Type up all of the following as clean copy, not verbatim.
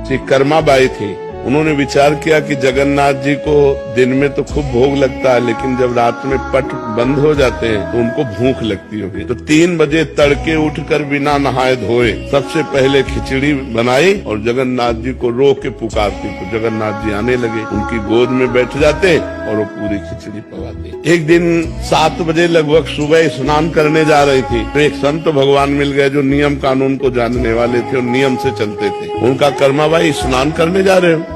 श्री कर्माबाई थी। उन्होंने विचार किया कि जगन्नाथ जी को दिन में तो खूब भोग लगता है, लेकिन जब रात में पट बंद हो जाते हैं तो उनको भूख लगती होगी। तो 3 बजे तड़के उठकर बिना नहाए धोए सबसे पहले खिचड़ी बनाई और जगन्नाथ जी को रो के पुकारती। तो जगन्नाथ जी आने लगे, उनकी गोद में बैठ जाते और वो पूरी खिचड़ी पकाती। एक दिन 7 बजे लगभग सुबह स्नान करने जा रही थी तो एक संत भगवान मिल गए जो नियम कानून को जानने वाले थे और नियम से चलते थे। उनका कर्माबाई स्नान करने जा रहे हो?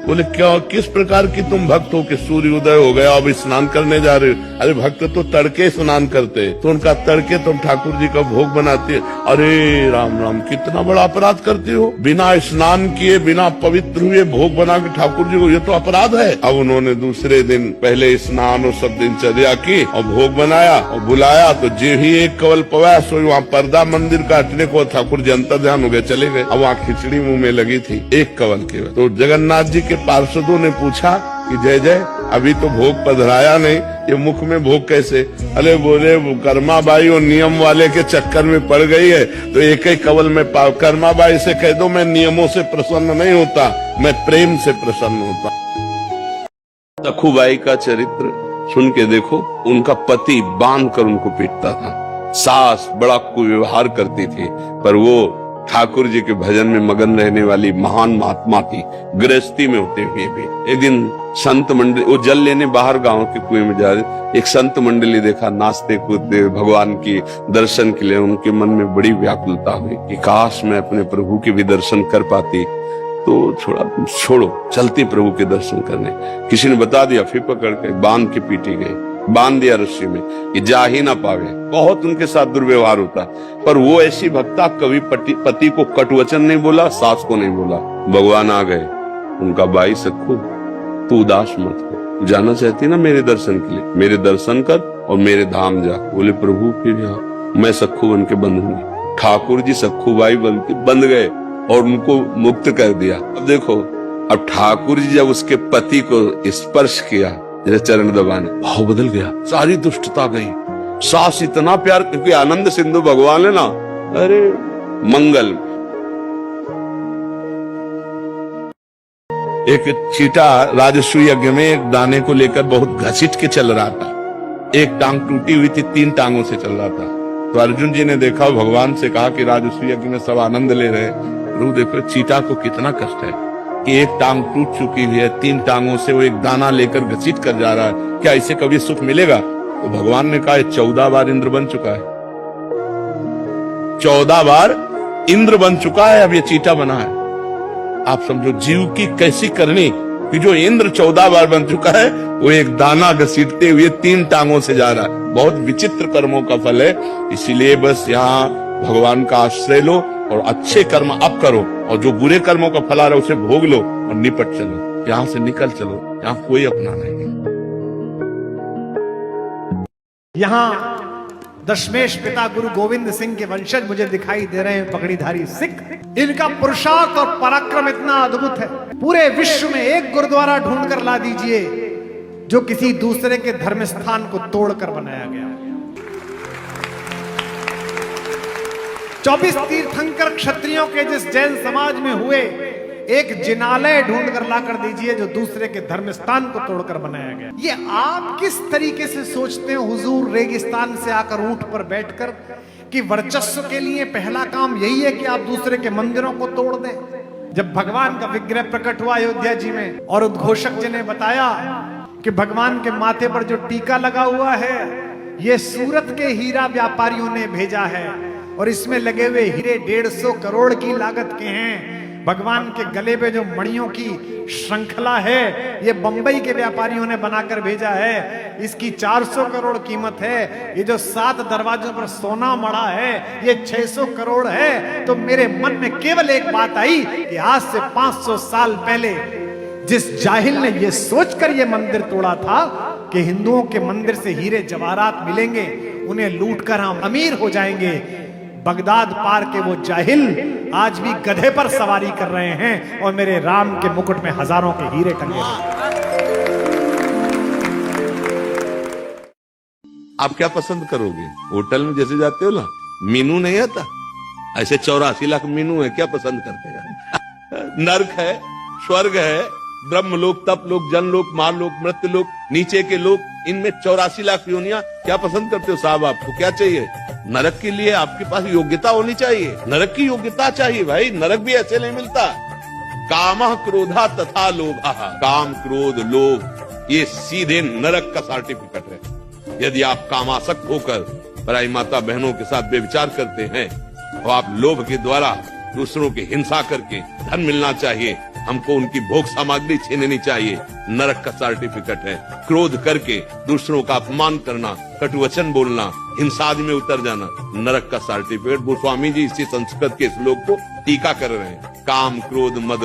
बोले क्या, किस प्रकार की तुम भक्त हो कि सूर्य उदय हो गया अब स्नान करने जा रहे हो? अरे भक्त तो तड़के स्नान करते। तो उनका तड़के तुम ठाकुर जी का भोग बनाते। अरे राम राम, कितना बड़ा अपराध करते हो, बिना स्नान किए बिना पवित्र हुए भोग बना के ठाकुर जी को, ये तो अपराध है। अब उन्होंने दूसरे दिन पहले स्नान और सब दिनचर्या की और भोग बनाया और बुलाया। तो जे ही एक कवल पवाया सो वहाँ पर्दा मंदिर काटने को ठाकुर जी अंतर ध्यान हो गए, चले गए। अब वहाँ खिचड़ी मुंह में लगी थी, एक कवल केवल। तो जगन्नाथ जी के पार्षदों ने पूछा कि जय जय, अभी तो भोग पधराया नहीं, ये मुख में भोग कैसे? अरे बोले कर्माबाई और नियम वाले के चक्कर में पड़ गई है, तो एक ही कवल में कर्माबाई से कह दो मैं नियमों से प्रसन्न नहीं होता, मैं प्रेम से प्रसन्न होता। सखुबाई का चरित्र सुन के देखो, उनका पति बांध कर उनको पीटता था, सास बड़ा कुव्यवहार करती थी, पर वो ठाकुर जी के भजन में मगन रहने वाली महान महात्मा थी, गृहस्थी में होते हुए भी। एक दिन संत मंडली, वो जल लेने बाहर गांव के कुएं में जा रहे, एक संत मंडली देखा नाचते कूदते भगवान की दर्शन के लिए। उनके मन में बड़ी व्याकुलता हुई कि काश मैं अपने प्रभु के भी दर्शन कर पाती। तो छोड़ो, चलते प्रभु के दर्शन करने। किसी ने बता दिया, फिर पकड़ के बांध के पीटी गई, बांध दिया रस्सी में, ये जा ही ना पावे। बहुत उनके साथ दुर्व्यवहार होता, पर वो ऐसी भक्ता, कभी पति को कटवचन नहीं बोला, सास को नहीं बोला। भगवान आ गए, उनका बाई सखू तू उदास मत हो, जाना चाहती ना मेरे दर्शन के लिए, मेरे दर्शन कर और मेरे धाम जा। बोले प्रभु फिर यहाँ मैं सखू बन के बंधूंगी। ठाकुर जी सखू बाई बन के बंध गए और उनको मुक्त कर दिया। अब देखो, अब ठाकुर जी जब उसके पति को स्पर्श किया, चरण दबाने, भाव बदल गया, सारी दुष्टता गई। सास इतना प्यार, क्योंकि आनंद सिंधु भगवान है ना, अरे मंगल। एक चीटा राजस्व यज्ञ में एक दाने को लेकर बहुत घसीट के चल रहा था। एक टांग टूटी हुई थी, 3 टांगों से चल रहा था। तो अर्जुन जी ने देखा, भगवान से कहा कि राजस्व यज्ञ में सब आनंद ले रहे, प्रभु देखो चीटा को कितना कष्ट है कि एक टांग टूट चुकी हुई है, 3 टांगों से वो एक दाना लेकर घसीट कर जा रहा है, क्या इसे कभी सुख मिलेगा? तो भगवान ने कहा 14 बार इंद्र बन चुका है, 14 बार इंद्र बन चुका है, अब ये चीटा बना है। आप समझो जीव की कैसी करनी कि जो इंद्र 14 बार बन चुका है वो एक दाना घसीटते हुए 3 टांगों से जा रहा है। बहुत विचित्र कर्मों का फल है। इसीलिए बस यहाँ भगवान का आश्रय लो और अच्छे कर्म अब करो, और जो बुरे कर्मों का फल आ रहा है उसे भोग लो और निपट चलो, यहाँ से निकल चलो, यहाँ कोई अपना नहीं है। यहाँ दशमेश पिता गुरु गोविंद सिंह के वंशज मुझे दिखाई दे रहे हैं, पगड़ीधारी सिख। इनका पुरुषार्थ और पराक्रम इतना अद्भुत है, पूरे विश्व में एक गुरुद्वारा ढूंढ कर ला दीजिए जो किसी दूसरे के धर्म स्थान को तोड़कर बनाया गया। 24 तीर्थंकर क्षत्रियों के जिस जैन समाज में हुए, एक जिनालय ढूंढ कर ला कर दीजिए जो दूसरे के धर्म स्थान को तोड़कर बनाया गया। ये आप किस तरीके से सोचते हैं हुजूर रेगिस्तान से आकर ऊंट पर बैठकर कि वर्चस्व के लिए पहला काम यही है कि आप दूसरे के मंदिरों को तोड़ दें? जब भगवान का विग्रह प्रकट हुआ अयोध्या जी में और उद्घोषक जी ने बताया कि भगवान के माथे पर जो टीका लगा हुआ है ये सूरत के हीरा व्यापारियों ने भेजा है और इसमें लगे हुए हीरे 150 करोड़ की लागत के हैं। भगवान के गले पे जो मणियों की श्रृंखला है ये बंबई के व्यापारियों ने बनाकर भेजा है, इसकी 400 करोड़ कीमत है। ये जो 7 दरवाजों पर सोना मड़ा है ये 600 करोड़ है। तो मेरे मन में केवल एक बात आई कि आज से 500 साल पहले जिस जाहिल ने ये सोचकर ये मंदिर तोड़ा था कि हिंदुओं के मंदिर से हीरे जवाहरात मिलेंगे, उन्हें लूटकर हम अमीर हो जाएंगे, बगदाद पार के वो जाहिल आज भी गधे पर सवारी कर रहे हैं और मेरे राम के मुकुट में हजारों के हीरे टंगे हैं। आप क्या पसंद करोगे? होटल में जैसे जाते हो ना, मीनू नहीं आता, ऐसे 84 लाख मीनू है, क्या पसंद करते हैं? नरक है, स्वर्ग है, ब्रह्मलोक, तपलोक, जनलोक, मारलोक, मृत्युलोक, नीचे के लोक, इनमें 84 लाख योनियां। क्या पसंद करते हो साहब? आपको क्या चाहिए? नरक के लिए आपके पास योग्यता होनी चाहिए, नरक की योग्यता चाहिए भाई। नरक भी ऐसे नहीं मिलता। कामः क्रोधा तथा लोभः, काम क्रोध लोभ ये सीधे नरक का सर्टिफिकेट है। यदि आप कामासक्त होकर पराई माता बहनों के साथ बेविचार करते हैं और आप लोभ के द्वारा दूसरों की हिंसा करके धन मिलना चाहिए, हमको उनकी भोग सामग्री छीननी चाहिए, नरक का सर्टिफिकेट है। क्रोध करके दूसरों का अपमान करना, कटुवचन बोलना, हिंसा आदि में उतर जाना, नरक का सर्टिफिकेट। गोस्वामी जी इसी संस्कृत के श्लोक को टीका कर रहे हैं। काम क्रोध मद